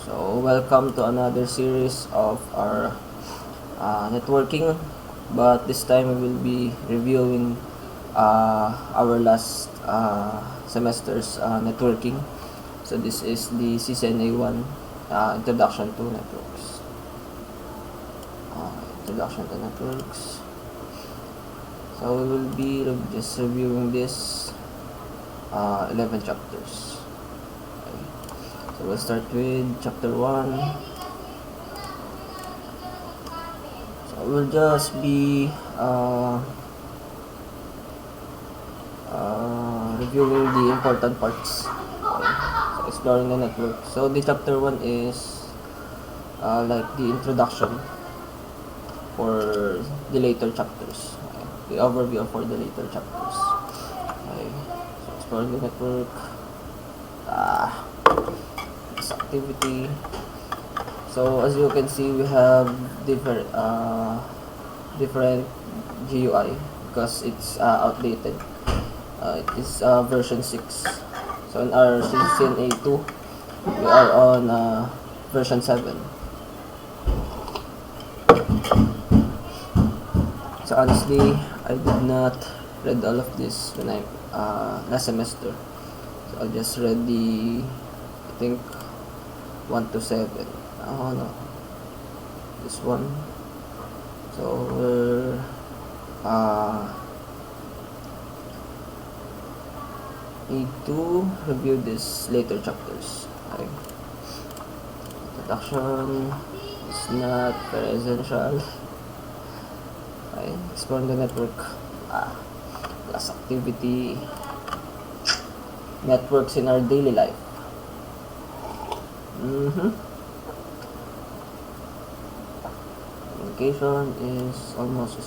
So welcome to another series of our networking, but this time we will be reviewing our last semester's networking. So this is the CCNA 1 Introduction to Networks. Introduction to Networks. So we will be just reviewing this 11 chapters. So we'll start with chapter 1. So we'll just be reviewing the important parts. Okay. So exploring the network. So the chapter 1 is like the introduction for the later chapters. Okay. The overview for the later chapters. Okay. So exploring the network. Activity. So as you can see, we have different GUI because it's outdated. It is version 6. So in our CCNA 2, we are on version 7. So honestly, I did not read all of this when I last semester. So I just read I think 1 to 7. Oh no, this one. So we're need to review this later chapters. Okay. Introduction is not very essential. Okay. Exploring the network. Plus activity. Networks in our daily life. Communication is almost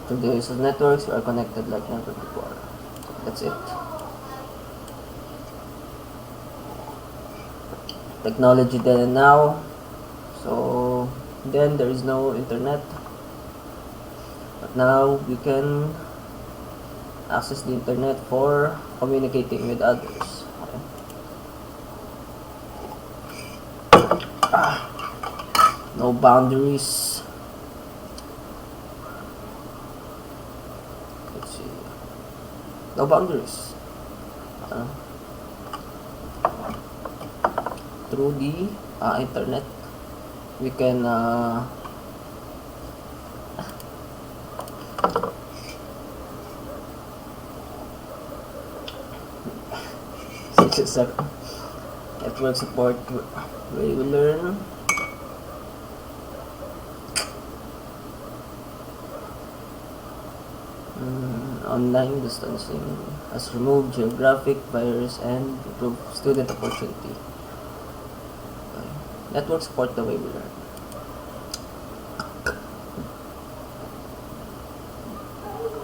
today's networks. We are connected like never before. So that's it. Technology then and now. So then there is no internet, but now we can access the internet for communicating with others. Okay. No boundaries. Let's see. No boundaries. Through the internet, we can network support where you learn online distancing has removed geographic barriers and improved student opportunity. Okay. Network support the way we learn.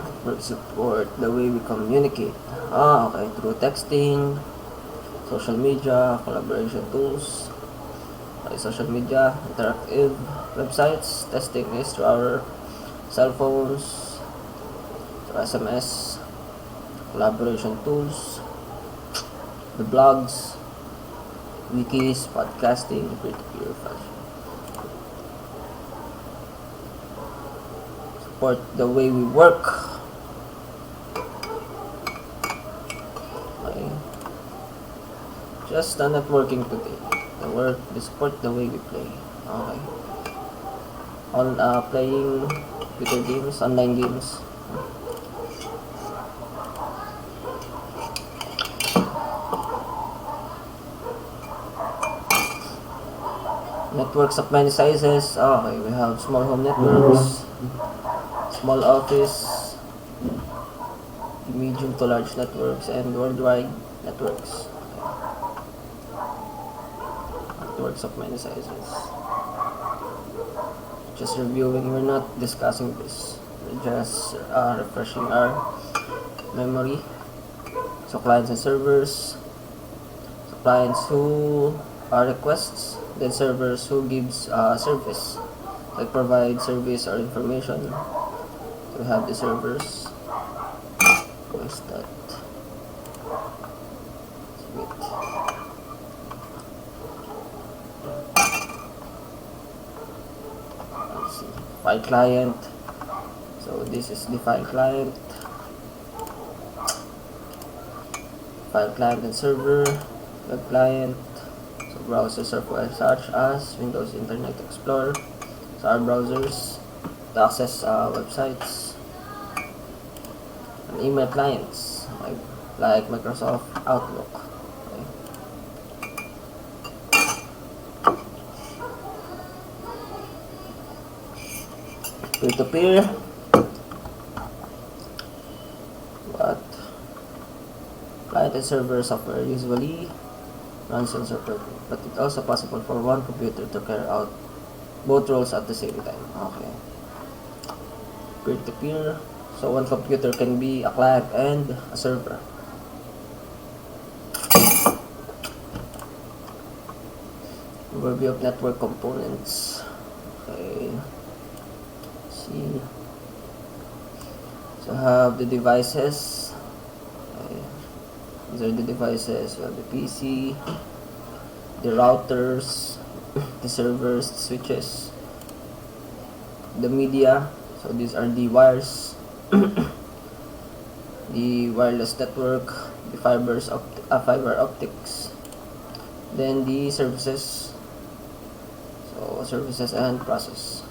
Network support the way we communicate. Okay, through texting, social media, collaboration tools, social media, interactive websites. Testing is through our cell phones, through SMS, collaboration tools, the blogs, wikis, podcasting, peer-to-peer fashion. Support the way we work. Just networking today. The support the way we play. Okay. On playing video games, online games. Networks of many sizes. Okay, we have small home networks, small office, medium to large networks, and worldwide networks. Networks of many sizes. Just reviewing, we're not discussing this. We're just refreshing our memory. So clients and servers. So clients who requests, then servers who gives service, like provide service or information. So we have the servers. Where's that? let's see, file client. So this is the file client and server, web client. So browser software such as Windows Internet Explorer. So our browsers to access websites, and email clients like Microsoft Outlook. Okay. Peer-to-peer, but client and server software usually runs on separate, but it's also possible for one computer to carry out both roles at the same time. Okay. Peer-to-peer, so one computer can be a client and a server. Overview of network components. Okay. See. So have the devices. Okay. These are the devices. We have the PC, the routers, the servers, the switches, the media. So these are the wires, the wireless network, the fiber optics, then the services. So services and process.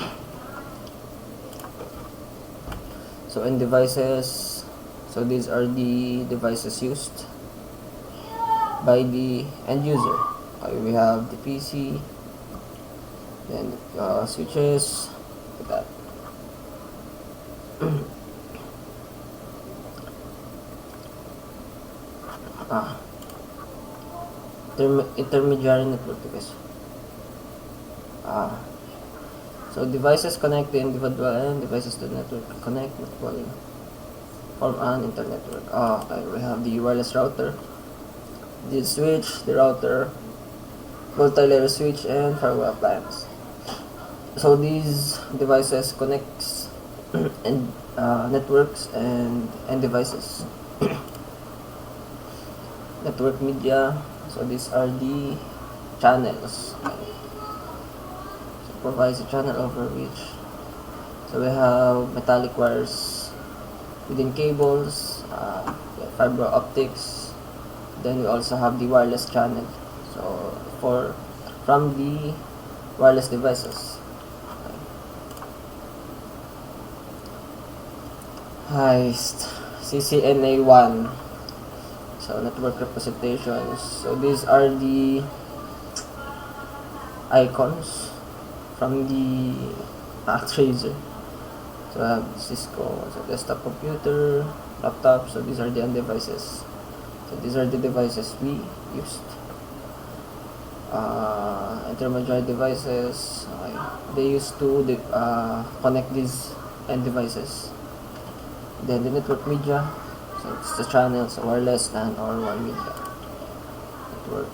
So in devices, so these are the devices used by the end user. Okay, we have the PC, then switches, like that. Intermediary network device. So devices connect the individual and devices to the network connect network form an internet network. Okay, we have the wireless router, the switch, the router, multi-layer switch, and firewall appliance. So these devices connects and networks and devices. Network media. So these are the channels. So provides a channel over which. So we have metallic wires within cables, fiber optics. Then we also have the wireless channel. So from the wireless devices. Heist CCNA1. So network representations. So these are the icons from the tracer. So I have Cisco, so desktop computer, laptop. So these are the end devices. So these are the devices we used. Intermediary devices. Okay. They used to connect these end devices. Then the network media. So it's the channels, wireless and or one media network.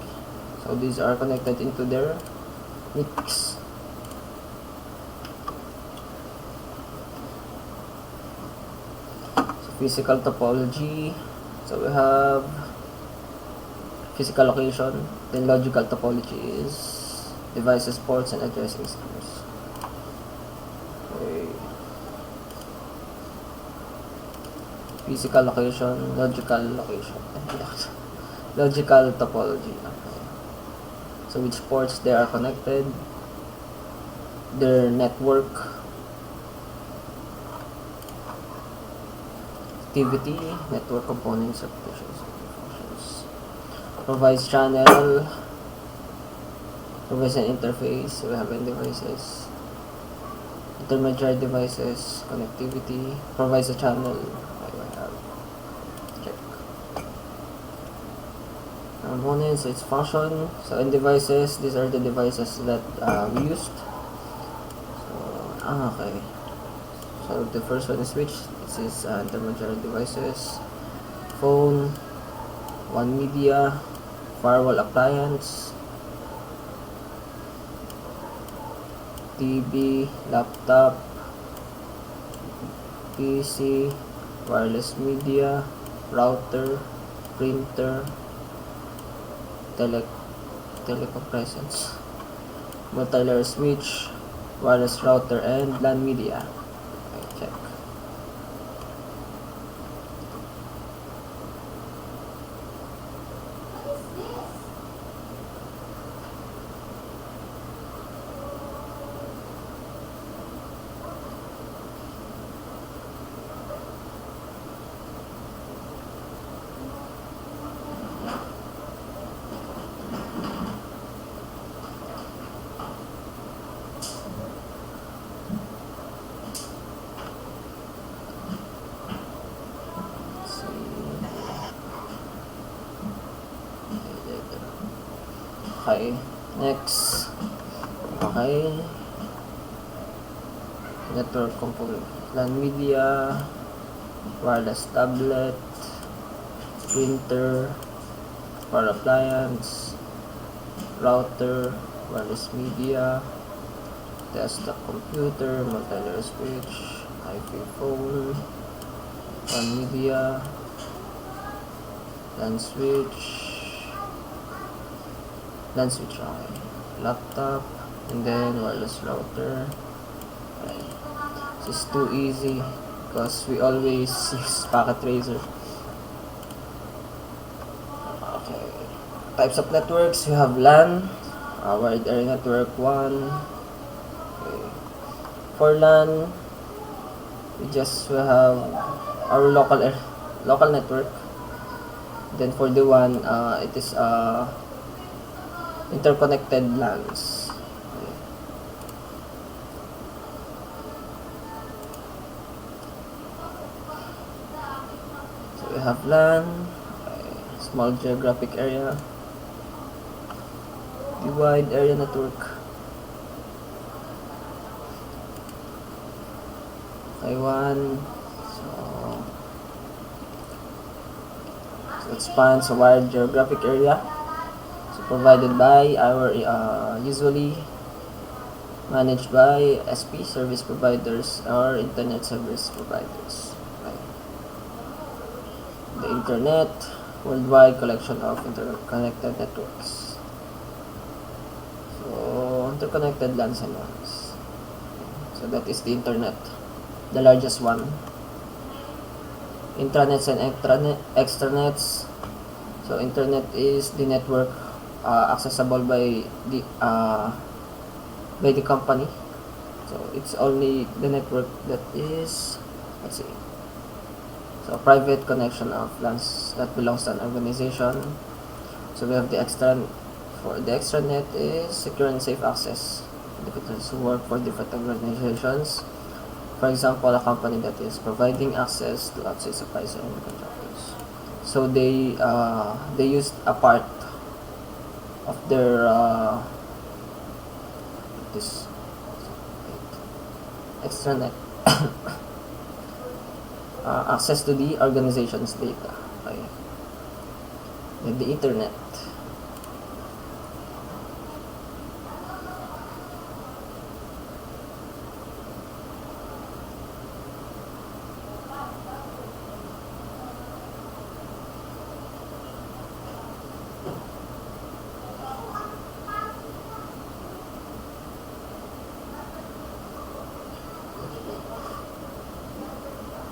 So these are connected into their NICs. So physical topology. So we have physical location. Then logical topology is devices, ports, and addressing schemes. Okay. Physical location, logical location, logical topology. Okay. So which ports they are connected, their network, activity, network components, applications, functions. Provides channel, provides an interface. We have end devices, intermediary devices, connectivity, provides a channel. Components, its function. So in devices, these are the devices that we used. So, okay. So the first one is switch. This is intermediary devices. Phone, one media, firewall appliance, TV, laptop, PC, wireless media, router, printer, telecom presence, multi-layer switch, wireless router, and LAN media. Okay, check. Okay, next. Okay, network component, LAN media, wireless tablet, printer, power appliance, router, wireless media, desktop computer, multi-layer switch, IP phone, LAN media, LAN switch, okay, laptop, and then wireless router. Okay. This is too easy because we always use packet tracer. Okay. Types of networks, you have LAN, wide area network 1. Okay. For LAN, we just will have our local network. Then for the one, it is interconnected LANs. Okay. So we have LAN, okay, small geographic area, the wide area network. Okay, one. So it spans a wide geographic area. Provided by our usually managed by SP service providers or internet service providers. Okay. The internet, worldwide collection of interconnected networks. So interconnected LANs and WANs. So that is the internet, the largest one. Intranets and extranets. So internet is the network accessible by the company. So it's only the network that is, let's see, so a private connection of LANs that belongs to an organization. So we have the for the extranet is secure and safe access individuals who work for different organizations. For example, a company that is providing access to outside suppliers and contractors. So they used a part of their this extranet access to the organization's data. Okay. Then the internet.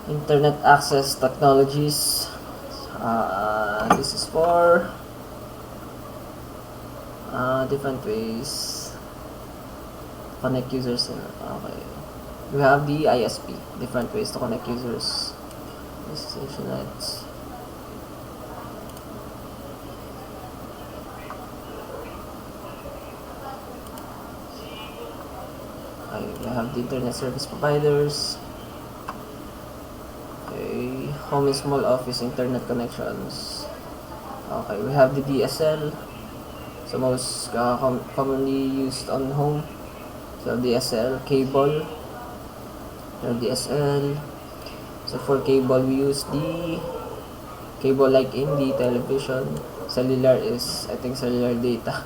Internet access technologies. This is for different ways to connect users. Okay, we have the ISP, different ways to connect users. This is internet. Okay, we have the internet service providers. Okay, home and small office internet connections. Okay, we have the DSL. So most commonly used on home. So DSL, cable. DSL. So for cable, we use the cable like in the television. Cellular is, I think, cellular data.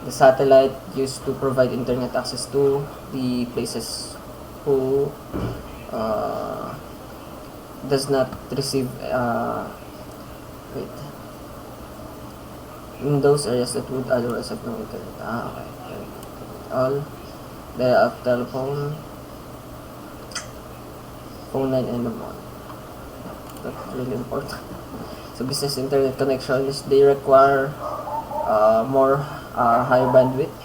The satellite used to provide internet access to the places who does not receive wait, in those areas that would otherwise have no internet. Okay. Very good. All the telephone, phone line, and the mall. That's really important. So business internet connections, they require more higher bandwidth.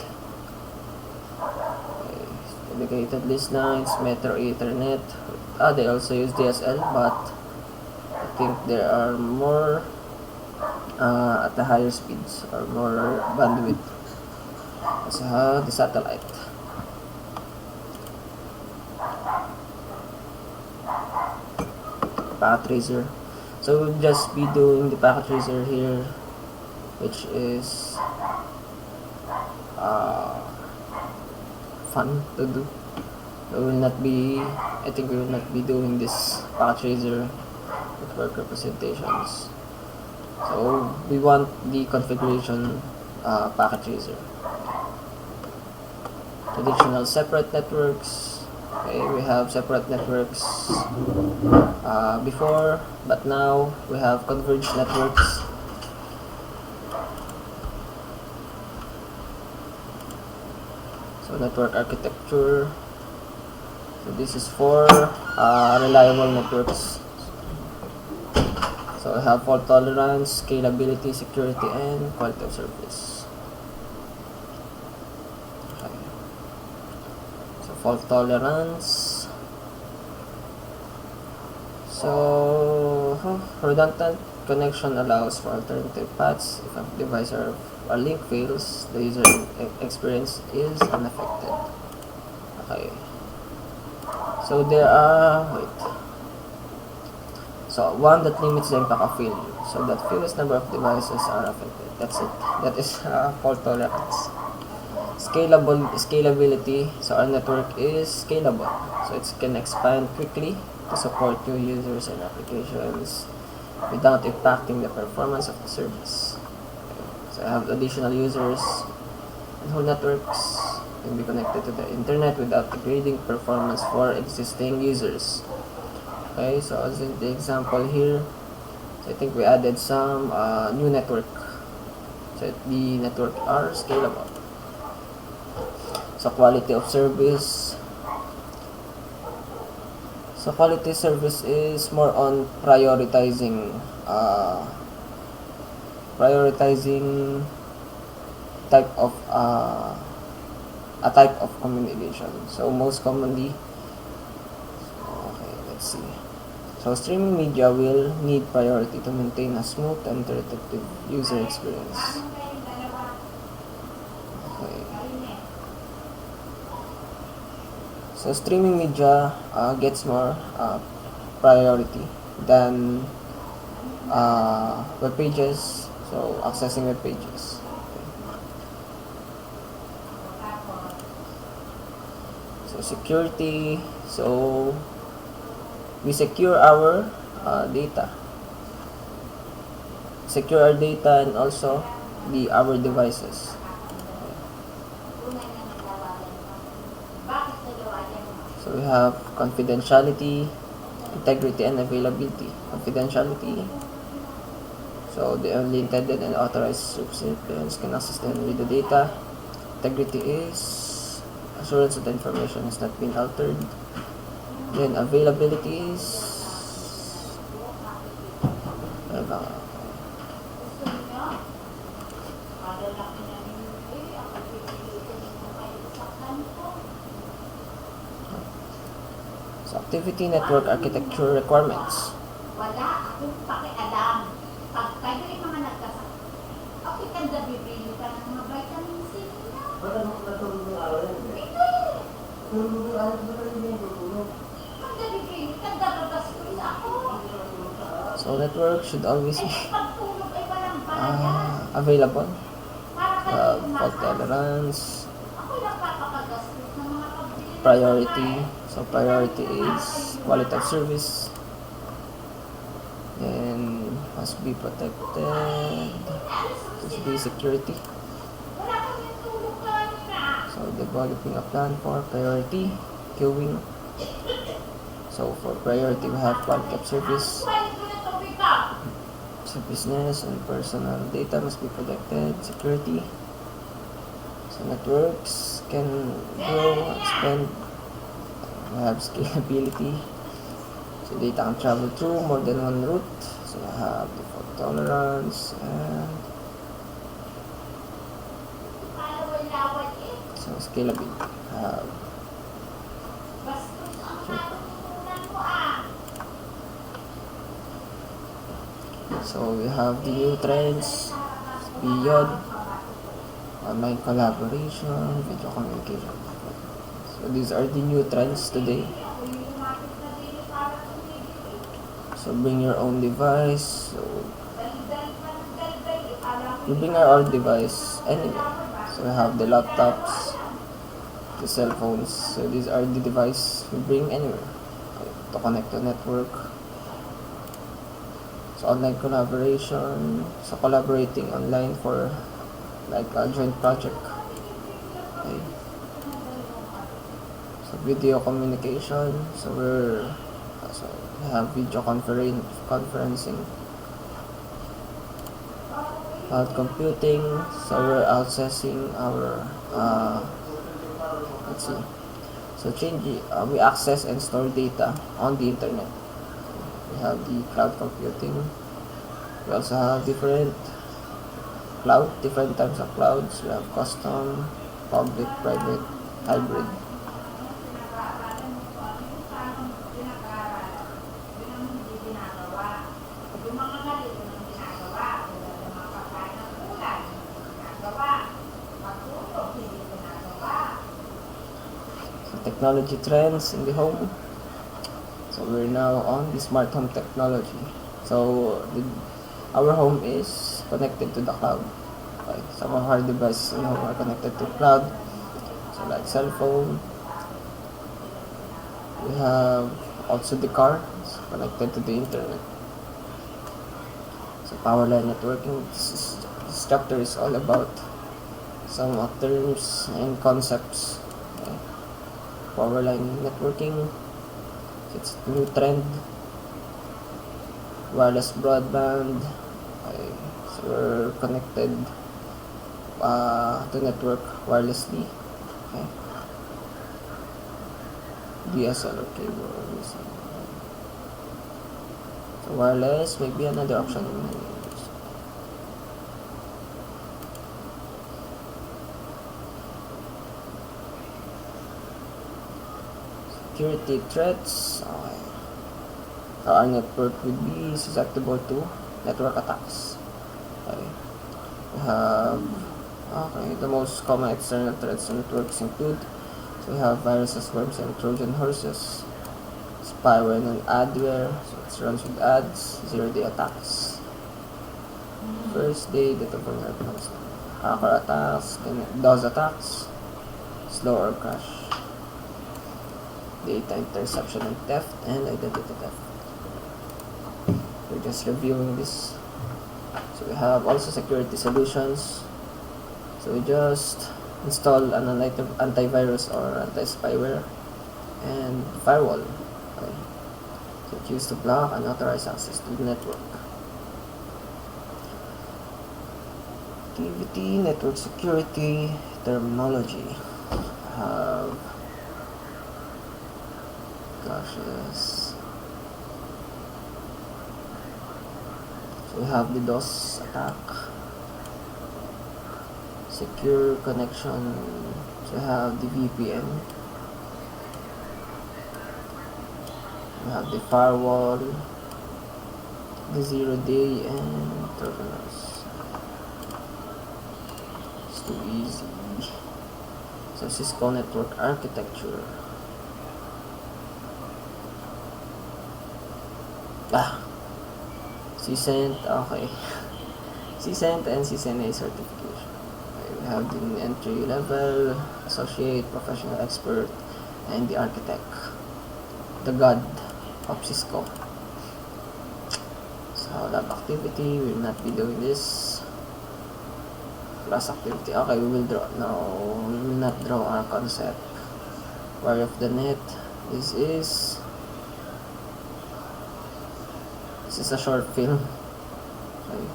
Okay. Dedicated list lines, Metro Ethernet. They also use DSL, but I think there are more at the higher speeds or more bandwidth. So the satellite. Packet tracer. So we'll just be doing the packet tracer here, which is fun to do. We will not be, I think we will not be doing this packet tracer with work representations. So we want the configuration packet tracer. Traditional separate networks. Okay, we have separate networks before, but now we have converged networks. So network architecture. So this is for reliable networks. So we have fault tolerance, scalability, security, and quality of service. Okay. So fault tolerance. So redundant connection allows for alternative paths. If a device or a link fails, the user experience is unaffected. Okay. So there are, so one that limits the impact of failure. So that fewest number of devices are affected. That's it. That is fault tolerance. Scalability. So our network is scalable. So it can expand quickly to support new users and applications without impacting the performance of the service. Okay. So I have additional users and whole networks can be connected to the internet without degrading performance for existing users. Okay, so as in the example here, so I think we added some new network. So the network are scalable. So quality of service. So quality service is more on prioritizing type of a type of communication. So most commonly, okay, let's see. So streaming media will need priority to maintain a smooth and interactive user experience. Okay. So streaming media gets more priority than web pages. So accessing web pages. So security. So we secure our data. Secure our data and also our devices. So we have confidentiality, integrity, and availability. Confidentiality. So the only intended and authorized recipients can access and read the data. Integrity is assurance that the information has not been altered. Then availability is so activity network architecture requirements. Wala akong pakialam. Pag kayo ay mga nagkasakit, okay ka na bibili ka ng mga vitamin C niya. Wala mo natulog ng araw yan. Hindi. Tulog ng araw ba kayo yung tutulog? So network should always be available. Fault tolerance, priority. So priority is quality of service. Then must be protected. Must be security. So developing a plan for priority queuing. So for priority we have quality of service, So business and personal data must be protected. Security. So networks can grow, expand, have scalability. So data can travel through more than one route. So you have default tolerance and so scalability. So we have the new trends beyond online collaboration, video communication. So these are the new trends today. So bring your own device. So we bring our own device anywhere. So we have the laptops, the cell phones. So these are the device we bring anywhere to connect to network. So online collaboration. So collaborating online for like a joint project. Okay. So video communication. So we have video conferencing. Cloud computing. So we're accessing our let's see. So we access and store data on the internet. We have the cloud computing. We also have different types of clouds. We have custom, public, private, hybrid. So technology trends in the home. So we're now on the smart home technology. So our home is connected to the cloud. Okay. Some of our devices in home are connected to cloud. So like cell phone. We have also the car connected to the internet. So Powerline Networking. This chapter is all about some terms and concepts. Okay. Powerline Networking. It's a new trend. Wireless broadband. Okay. So we're connected to network wirelessly. Okay. DSL or cable. So wireless may be another option in many areas. Security threats. Okay. Our network would be susceptible to network attacks. Okay. We have the most common external threats to networks include, so we have viruses, worms, and Trojan horses, spyware and adware, so it runs with ads, zero-day attacks, first day data vulnerabilities, hacker attacks, DOS attacks, slow or crash, data interception and theft, and identity theft. We're just reviewing this. So we have also security solutions. So we just install an antivirus or anti-spyware and firewall. Okay. So it's used to block unauthorized access to the network. Activity, network security, terminology. We have caches. So we have the DOS attack, secure connection. So we have the VPN, we have the firewall, the zero-day, and terminals. It's too easy. So Cisco network architecture. CCENT, okay. CCENT and CCNA certification. Okay, we have the entry level, associate, professional expert, and the architect. The god of Cisco. So lab activity, we will not be doing this. Class activity, okay, we will draw. No, we will not draw our concept. War of the net. This is a short film. Okay.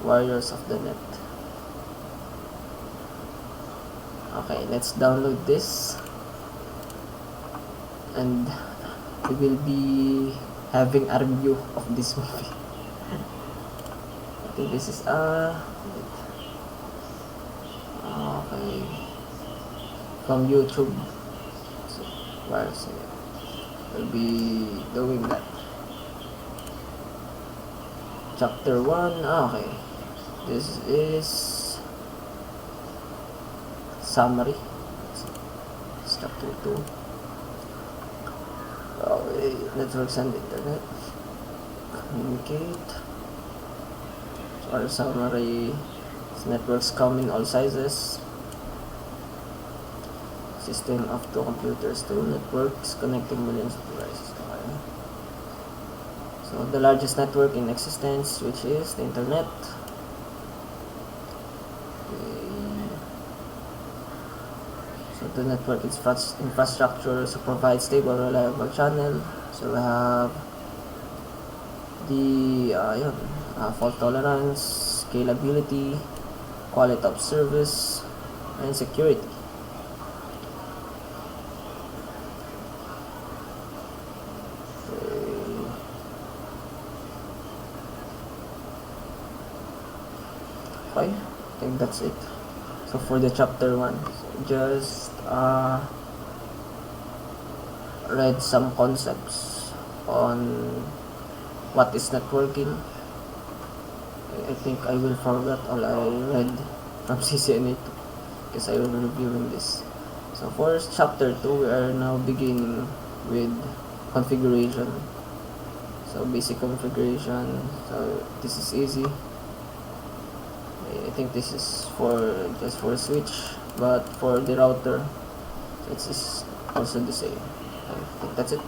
Warriors of the Net. Okay, let's download this, and we will be having a review of this movie. I think this is okay, from YouTube. So, we'll be doing that. Chapter 1. Okay, this is summary. It's chapter 2. Okay, networks and internet. Communicate. Our summary is networks come in all sizes. System of two computers, two networks connecting millions of devices. Okay. So the largest network in existence, which is the internet. So the network infrastructure so provides stable, reliable channel. So we have the fault tolerance, scalability, quality of service, and security. Okay, I think that's it. So for the chapter 1, just read some concepts on what is networking. I think I will forget all I read from CCNA 2 because I will be reviewing this. So for chapter 2, we are now beginning with configuration. So basic configuration. So this is easy. I think this is just for a switch, but for the router, it's also the same. I think that's it.